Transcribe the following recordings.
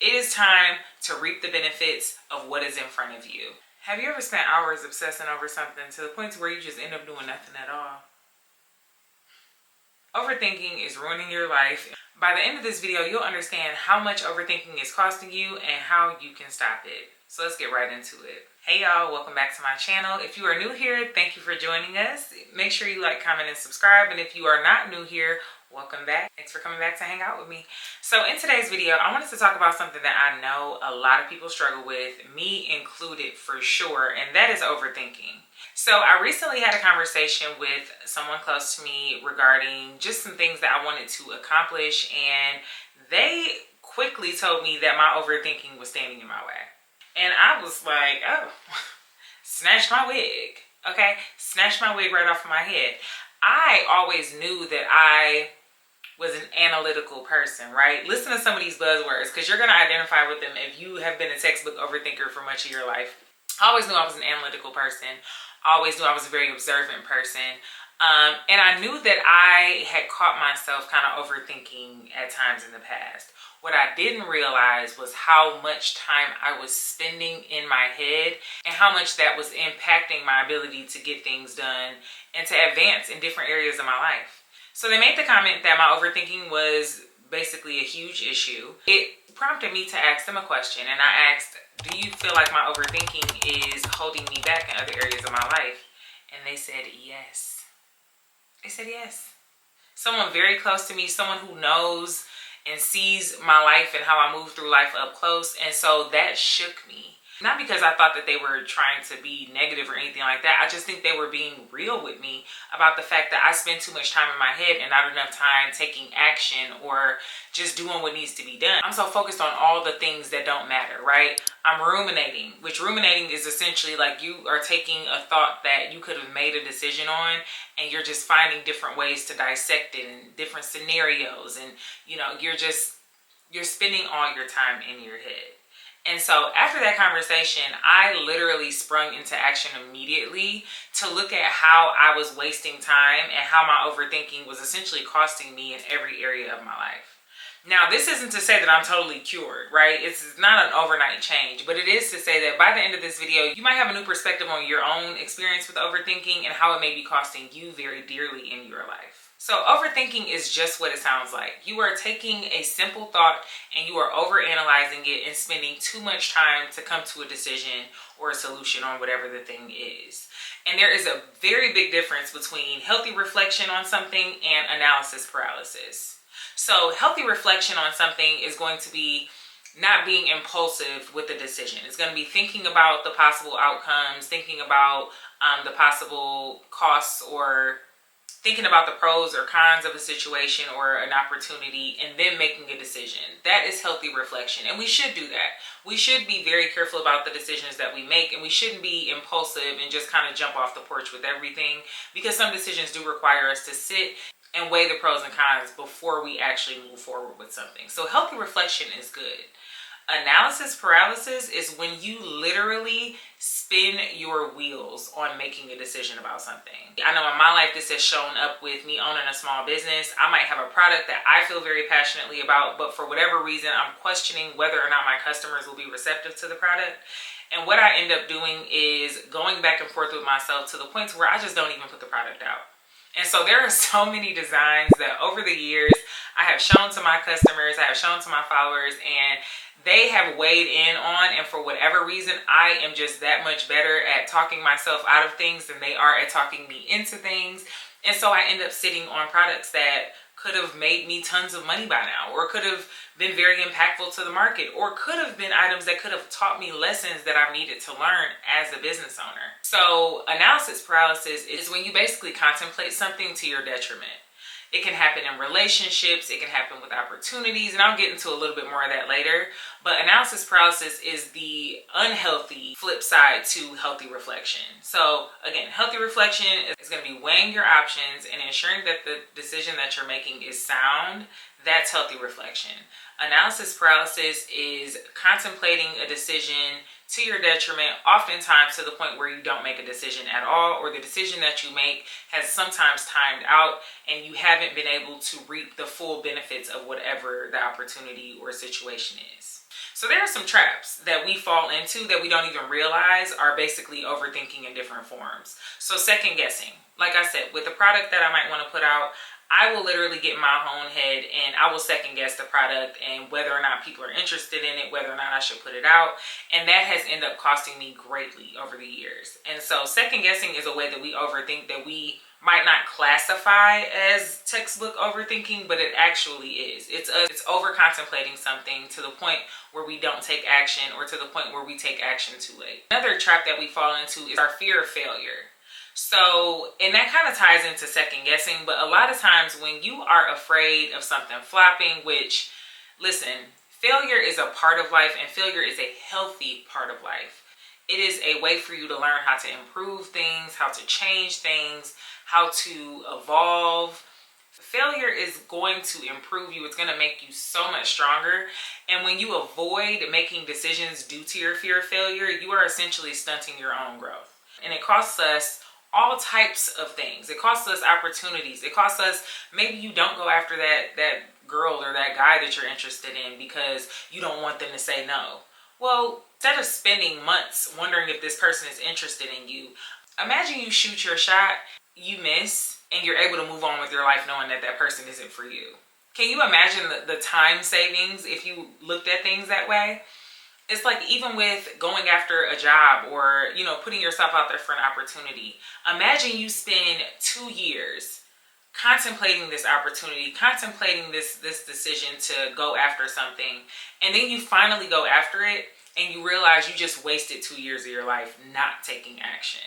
It is time to reap the benefits of what is in front of you. Have you ever spent hours obsessing over something to the point where you just end up doing nothing at all? Overthinking is ruining your life. By the end of this video, you'll understand how much overthinking is costing you and how you can stop it. So let's get right into it. Hey y'all, welcome back to my channel. If you are new here, thank you for joining us. Make sure you like, comment, and subscribe. And if you are not new here, welcome back. Thanks for coming back to hang out with me. So in today's video, I wanted to talk about something that I know a lot of people struggle with, me included for sure, and that is overthinking. So I recently had a conversation with someone close to me regarding just some things that I wanted to accomplish, and they quickly told me that my overthinking was standing in my way. And I was like, oh, snatch my wig, okay? Snatch my wig right off of my head. I always knew that I was an analytical person, right? Listen to some of these buzzwords because you're going to identify with them if you have been a textbook overthinker for much of your life. I always knew I was an analytical person. I always knew I was a very observant person. And I knew that I had caught myself kind of overthinking at times in the past. What I didn't realize was how much time I was spending in my head and how much that was impacting my ability to get things done and to advance in different areas of my life. So they made the comment that my overthinking was basically a huge issue. It prompted me to ask them a question, and I asked, do you feel like my overthinking is holding me back in other areas of my life? And they said yes. They said yes. Someone very close to me, someone who knows and sees my life and how I move through life up close. And so that shook me. Not because I thought that they were trying to be negative or anything like that. I just think they were being real with me about the fact that I spend too much time in my head and not enough time taking action or just doing what needs to be done. I'm so focused on all the things that don't matter, right? I'm ruminating, which ruminating is essentially like you are taking a thought that you could have made a decision on and you're just finding different ways to dissect it and different scenarios. And, you know, you're spending all your time in your head. And so after that conversation, I literally sprung into action immediately to look at how I was wasting time and how my overthinking was essentially costing me in every area of my life. Now, this isn't to say that I'm totally cured, right? It's not an overnight change, but it is to say that by the end of this video, you might have a new perspective on your own experience with overthinking and how it may be costing you very dearly in your life. So overthinking is just what it sounds like. You are taking a simple thought and you are overanalyzing it and spending too much time to come to a decision or a solution on whatever the thing is. And there is a very big difference between healthy reflection on something and analysis paralysis. So healthy reflection on something is going to be not being impulsive with a decision. It's going to be thinking about the possible outcomes, thinking about the possible costs, or thinking about the pros or cons of a situation or an opportunity, and then making a decision. That is healthy reflection, and we should do that. We should be very careful about the decisions that we make, and we shouldn't be impulsive and just kind of jump off the porch with everything, because some decisions do require us to sit and weigh the pros and cons before we actually move forward with something. So healthy reflection is good. Analysis paralysis is when you literally spin your wheels on making a decision about something. I know in my life this has shown up with me owning a small business. I might have a product that I feel very passionately about, but for whatever reason, I'm questioning whether or not my customers will be receptive to the product. And what I end up doing is going back and forth with myself to the point where I just don't even put the product out. And so there are so many designs that over the years I have shown to my customers, I have shown to my followers, and they have weighed in on, and for whatever reason, I am just that much better at talking myself out of things than they are at talking me into things. And so I end up sitting on products that could have made me tons of money by now, or could have been very impactful to the market, or could have been items that could have taught me lessons that I've needed to learn as a business owner. So analysis paralysis is when you basically contemplate something to your detriment. It can happen in relationships, it can happen with opportunities, and I'll get into a little bit more of that later. But analysis paralysis is the unhealthy flip side to healthy reflection. So again, healthy reflection is going to be weighing your options and ensuring that the decision that you're making is sound. That's healthy reflection. Analysis paralysis is contemplating a decision to your detriment, oftentimes to the point where you don't make a decision at all, or the decision that you make has sometimes timed out and you haven't been able to reap the full benefits of whatever the opportunity or situation is. So there are some traps that we fall into that we don't even realize are basically overthinking in different forms. So second guessing, like I said, with the product that I might want to put out, I will literally get in my own head and I will second guess the product and whether or not people are interested in it, whether or not I should put it out. And that has ended up costing me greatly over the years. And so second guessing is a way that we overthink that we might not classify as textbook overthinking, but it actually is. It's over contemplating something to the point where we don't take action, or to the point where we take action too late. Another trap that we fall into is our fear of failure. So, and that kind of ties into second guessing, but a lot of times when you are afraid of something flopping, which, listen, failure is a part of life, and failure is a healthy part of life. It is a way for you to learn how to improve things, how to change things, how to evolve. Failure is going to improve you. It's going to make you so much stronger. And when you avoid making decisions due to your fear of failure, you are essentially stunting your own growth. And it costs us all types of things. It costs us opportunities. It costs us, maybe you don't go after that girl or that guy that you're interested in because you don't want them to say no. Well, instead of spending months wondering if this person is interested in you, imagine you shoot your shot, you miss, and you're able to move on with your life knowing that that person isn't for you. Can you imagine the time savings if you looked at things that way? It's like even with going after a job or, you know, putting yourself out there for an opportunity. Imagine you spend 2 years contemplating this opportunity, contemplating this decision to go after something, and then you finally go after it and you realize you just wasted 2 years of your life not taking action.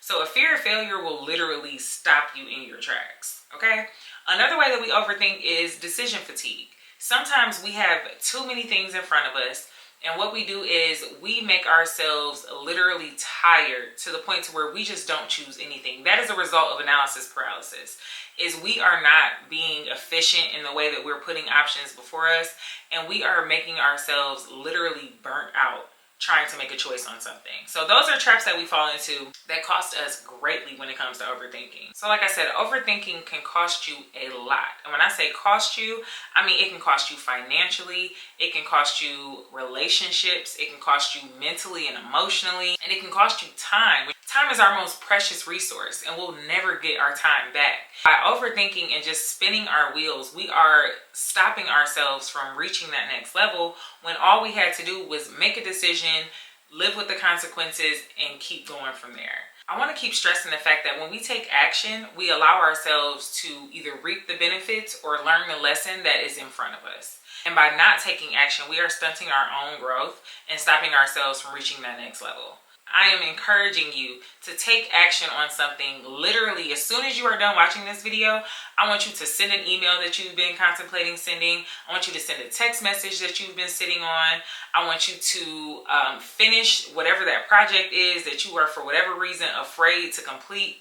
So a fear of failure will literally stop you in your tracks, okay? Another way that we overthink is decision fatigue. Sometimes we have too many things in front of us, and what we do is we make ourselves literally tired to the point to where we just don't choose anything. That is a result of analysis paralysis, is we are not being efficient in the way that we're putting options before us, and we are making ourselves literally burnt out trying to make a choice on something. So those are traps that we fall into that cost us greatly when it comes to overthinking. So like I said, overthinking can cost you a lot. And when I say cost you, I mean it can cost you financially, it can cost you relationships, it can cost you mentally and emotionally, and it can cost you time. Time is our most precious resource, and we'll never get our time back. By overthinking and just spinning our wheels, we are stopping ourselves from reaching that next level when all we had to do was make a decision, live with the consequences, and keep going from there. I want to keep stressing the fact that when we take action, we allow ourselves to either reap the benefits or learn the lesson that is in front of us. And by not taking action, we are stunting our own growth and stopping ourselves from reaching that next level. I am encouraging you to take action on something literally as soon as you are done watching this video. I want you to send an email that you've been contemplating sending. I want you to send a text message that you've been sitting on. I want you to finish whatever that project is that you are, for whatever reason, afraid to complete.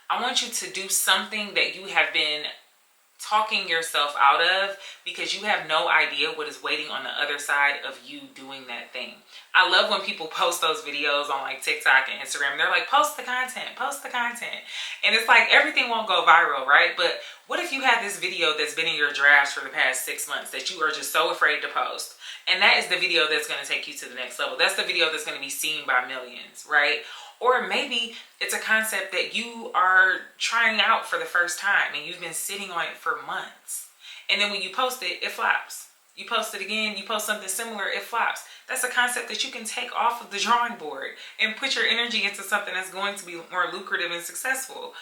I want you to do something that you have been talking yourself out of because you have no idea what is waiting on the other side of you doing that thing. I love when people post those videos on like TikTok and Instagram. They're like, post the content, post the content. And it's like everything won't go viral, right? But what if you have this video that's been in your drafts for the past 6 months that you are just so afraid to post? And that is the video that's going to take you to the next level. That's the video that's going to be seen by millions, right? Or maybe it's a concept that you are trying out for the first time and you've been sitting on it for months. And then when you post it, it flops. You post it again, you post something similar, it flops. That's a concept that you can take off of the drawing board and put your energy into something that's going to be more lucrative and successful.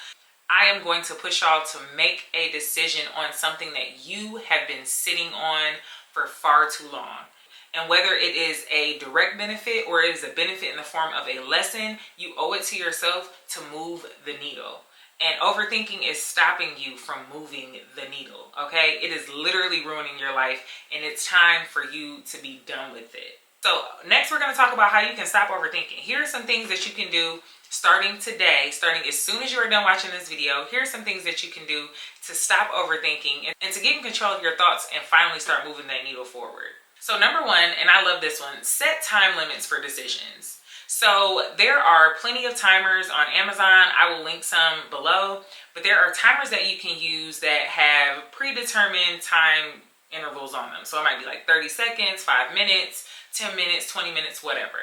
I am going to push y'all to make a decision on something that you have been sitting on for far too long. And whether it is a direct benefit or it is a benefit in the form of a lesson, you owe it to yourself to move the needle. And overthinking is stopping you from moving the needle, okay? It is literally ruining your life, and it's time for you to be done with it. So next we're going to talk about how you can stop overthinking. Here are some things that you can do starting today, starting as soon as you are done watching this video. Here are some things that you can do to stop overthinking and to get in control of your thoughts and finally start moving that needle forward. So number one, and I love this one, set time limits for decisions. So there are plenty of timers on Amazon. I will link some below, but there are timers that you can use that have predetermined time intervals on them. So it might be like 30 seconds, 5 minutes, 10 minutes, 20 minutes, whatever.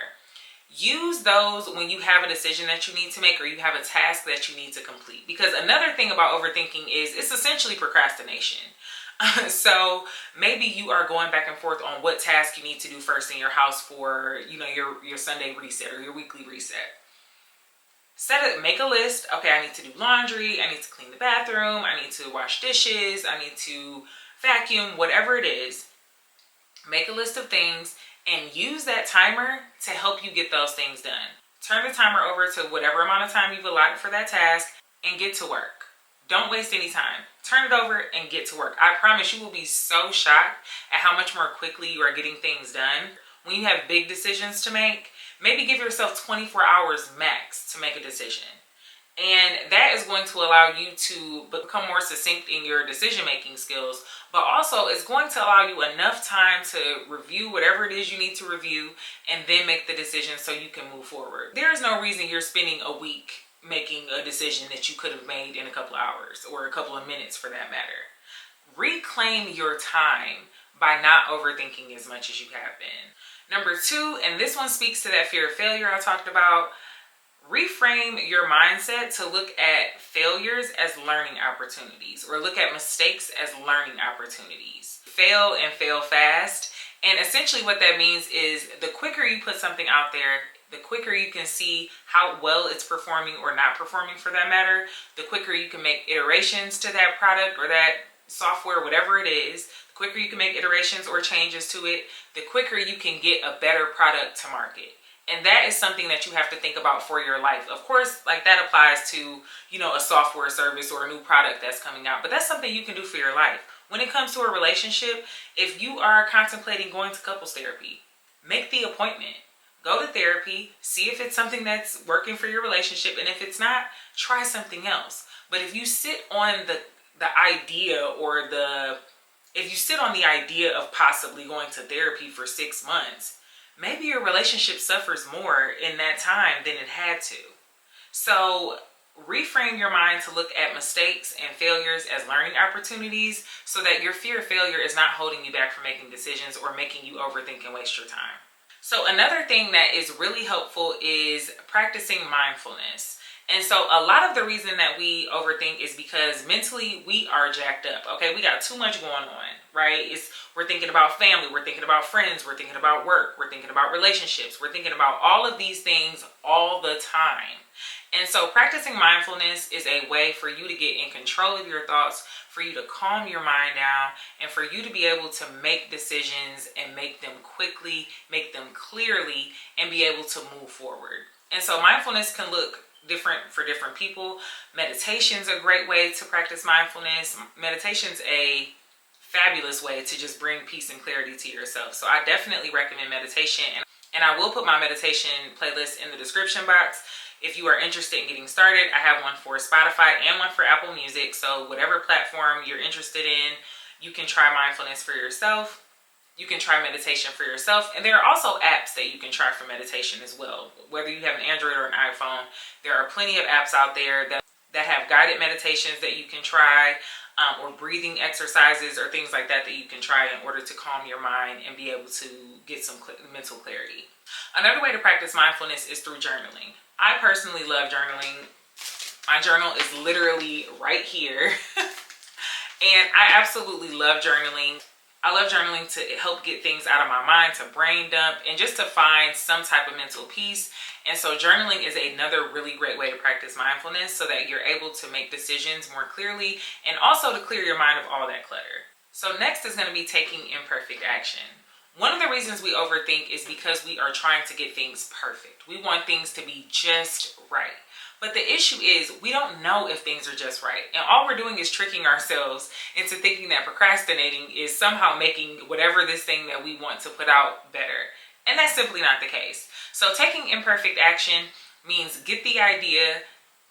Use those when you have a decision that you need to make or you have a task that you need to complete. Because another thing about overthinking is it's essentially procrastination. So maybe you are going back and forth on what task you need to do first in your house for, your Sunday reset or your weekly reset. Make a list. Okay, I need to do laundry. I need to clean the bathroom. I need to wash dishes. I need to vacuum, whatever it is. Make a list of things and use that timer to help you get those things done. Turn the timer over to whatever amount of time you've allotted for that task and get to work. Don't waste any time. Turn it over and get to work. I promise you will be so shocked at how much more quickly you are getting things done. When you have big decisions to make, maybe give yourself 24 hours max to make a decision. And that is going to allow you to become more succinct in your decision-making skills, but also it's going to allow you enough time to review whatever it is you need to review and then make the decision so you can move forward. There is no reason you're spending a week making a decision that you could have made in a couple of hours or a couple of minutes for that matter. Reclaim your time by not overthinking as much as you have been. Number 2, and this one speaks to that fear of failure I talked about. Reframe your mindset to look at failures as learning opportunities, or look at mistakes as learning opportunities. Fail and fail fast. And essentially what that means is the quicker you put something out there, the quicker you can see how well it's performing or not performing for that matter, the quicker you can make iterations to that product or that software, whatever it is, the quicker you can make iterations or changes to it, the quicker you can get a better product to market. And that is something that you have to think about for your life. Of course, like that applies to, a software service or a new product that's coming out, but that's something you can do for your life. When it comes to a relationship, if you are contemplating going to couples therapy, make the appointment. Go to therapy, see if it's something that's working for your relationship, and if it's not, try something else. But if you sit on the idea of possibly going to therapy for 6 months, maybe your relationship suffers more in that time than it had to. So reframe your mind to look at mistakes and failures as learning opportunities so that your fear of failure is not holding you back from making decisions or making you overthink and waste your time. So another thing that is really helpful is practicing mindfulness. And so a lot of the reason that we overthink is because mentally we are jacked up. Okay, we got too much going on, right? We're thinking about family, we're thinking about friends, we're thinking about work, we're thinking about relationships, we're thinking about all of these things all the time. And so practicing mindfulness is a way for you to get in control of your thoughts, for you to calm your mind down, and for you to be able to make decisions and make them quickly, make them clearly, and be able to move forward. And so mindfulness can look different for different people. Meditation's a great way to practice mindfulness. Meditation's a fabulous way to just bring peace and clarity to yourself. So I definitely recommend meditation, and I will put my meditation playlist in the description box. If you are interested in getting started, I have one for Spotify and one for Apple Music. So whatever platform you're interested in, you can try mindfulness for yourself. You can try meditation for yourself. And there are also apps that you can try for meditation as well. Whether you have an Android or an iPhone, there are plenty of apps out there that have guided meditations that you can try, or breathing exercises or things like that you can try in order to calm your mind and be able to get some mental clarity. Another way to practice mindfulness is through journaling. I personally love journaling. My journal is literally right here. And I absolutely love journaling. I love journaling to help get things out of my mind, to brain dump, and just to find some type of mental peace. And so journaling is another really great way to practice mindfulness so that you're able to make decisions more clearly and also to clear your mind of all that clutter. So next is going to be taking imperfect action. One of the reasons we overthink is because we are trying to get things perfect. We want things to be just right. But the issue is we don't know if things are just right. And all we're doing is tricking ourselves into thinking that procrastinating is somehow making whatever this thing that we want to put out better. And that's simply not the case. So taking imperfect action means get the idea,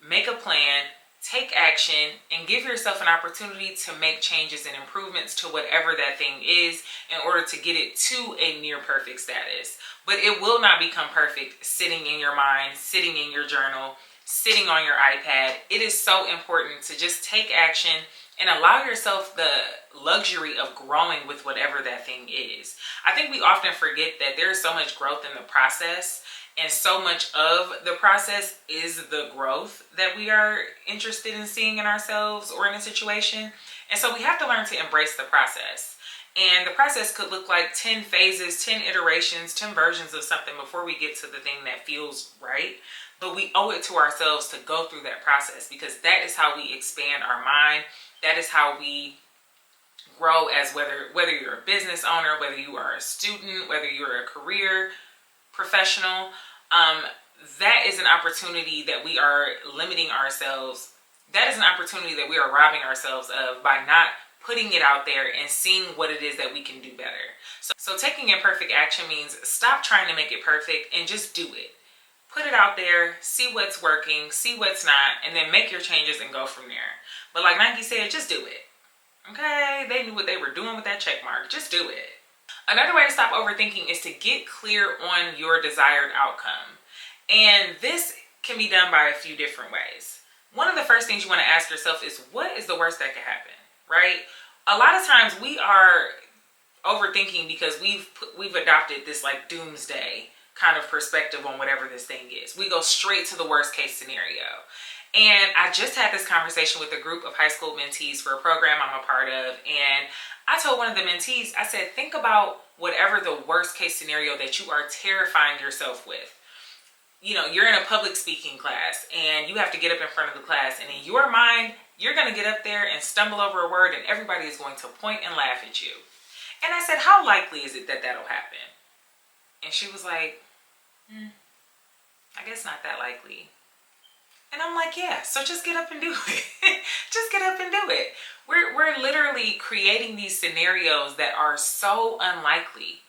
make a plan, take action, and give yourself an opportunity to make changes and improvements to whatever that thing is in order to get it to a near perfect status. But it will not become perfect sitting in your mind, sitting in your journal, sitting on your iPad. It is so important to just take action and allow yourself the luxury of growing with whatever that thing is. I think we often forget that there's so much growth in the process, and so much of the process is the growth that we are interested in seeing in ourselves or in a situation. And so we have to learn to embrace the process. And the process could look like 10 phases, 10 iterations, 10 versions of something before we get to the thing that feels right. But we owe it to ourselves to go through that process, because that is how we expand our mind. That is how we grow, as whether you're a business owner, whether you are a student, whether you're a career professional. That is an opportunity that we are limiting ourselves. That is an opportunity that we are robbing ourselves of by not putting it out there and seeing what it is that we can do better. So taking imperfect action means stop trying to make it perfect and just do it. Put it out there, see what's working, see what's not, and then make your changes and go from there. But like Nike said, just do it. Okay, they knew what they were doing with that check mark. Just do it. Another way to stop overthinking is to get clear on your desired outcome. And this can be done by a few different ways. One of the first things you want to ask yourself is, what is the worst that could happen, right? A lot of times we are overthinking because we've adopted this like doomsday kind of perspective on whatever this thing is. We go straight to the worst case scenario. And I just had this conversation with a group of high school mentees for a program I'm a part of. And I told one of the mentees, I said, think about whatever the worst case scenario that you are terrifying yourself with. You know, you're in a public speaking class and you have to get up in front of the class, and in your mind, you're going to get up there and stumble over a word and everybody is going to point and laugh at you. And I said, how likely is it that that'll happen? And she was like, I guess not that likely. And I'm like, yeah, so just get up and do it. Just get up and do it. We're literally creating these scenarios that are so unlikely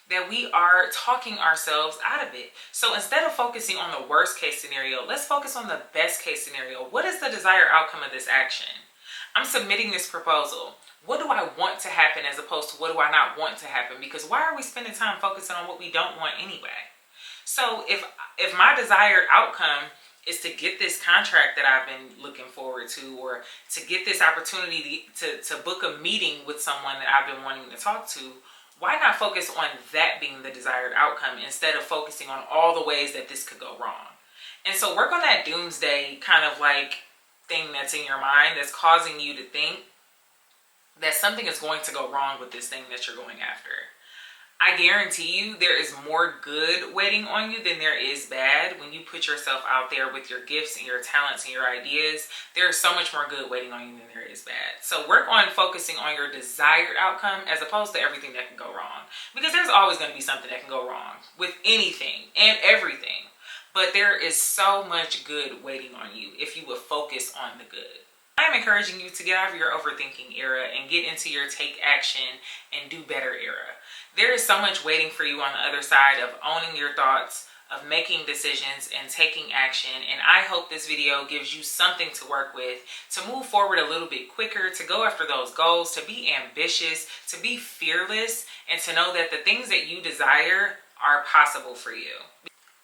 that we are talking ourselves out of it. So instead of focusing on the worst case scenario, let's focus on the best case scenario. What is the desired outcome of this action? I'm submitting this proposal. What do I want to happen as opposed to what do I not want to happen? Because why are we spending time focusing on what we don't want anyway? So if my desired outcome is to get this contract that I've been looking forward to, or to get this opportunity to book a meeting with someone that I've been wanting to talk to, why not focus on that being the desired outcome instead of focusing on all the ways that this could go wrong? And so work on that doomsday kind of like thing that's in your mind that's causing you to think that something is going to go wrong with this thing that you're going after. I guarantee you there is more good waiting on you than there is bad. When you put yourself out there with your gifts and your talents and your ideas, there is so much more good waiting on you than there is bad. So work on focusing on your desired outcome as opposed to everything that can go wrong. Because there's always going to be something that can go wrong with anything and everything. But there is so much good waiting on you if you would focus on the good. I'm encouraging you to get out of your overthinking era and get into your take action and do better era. There is so much waiting for you on the other side of owning your thoughts, of making decisions and taking action. And I hope this video gives you something to work with, to move forward a little bit quicker, to go after those goals, to be ambitious, to be fearless, and to know that the things that you desire are possible for you.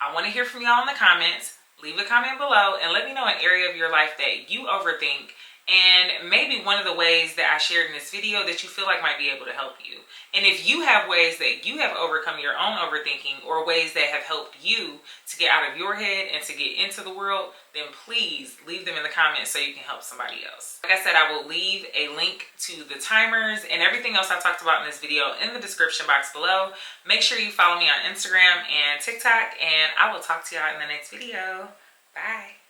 I want to hear from y'all in the comments. Leave a comment below and let me know an area of your life that you overthink, and maybe one of the ways that I shared in this video that you feel like might be able to help you. And if you have ways that you have overcome your own overthinking, or ways that have helped you to get out of your head and to get into the world, then please leave them in the comments so you can help somebody else. Like I said, I will leave a link to the timers and everything else I talked about in this video in the description box below. Make sure you follow me on Instagram and TikTok, and I will talk to y'all in the next video. Bye.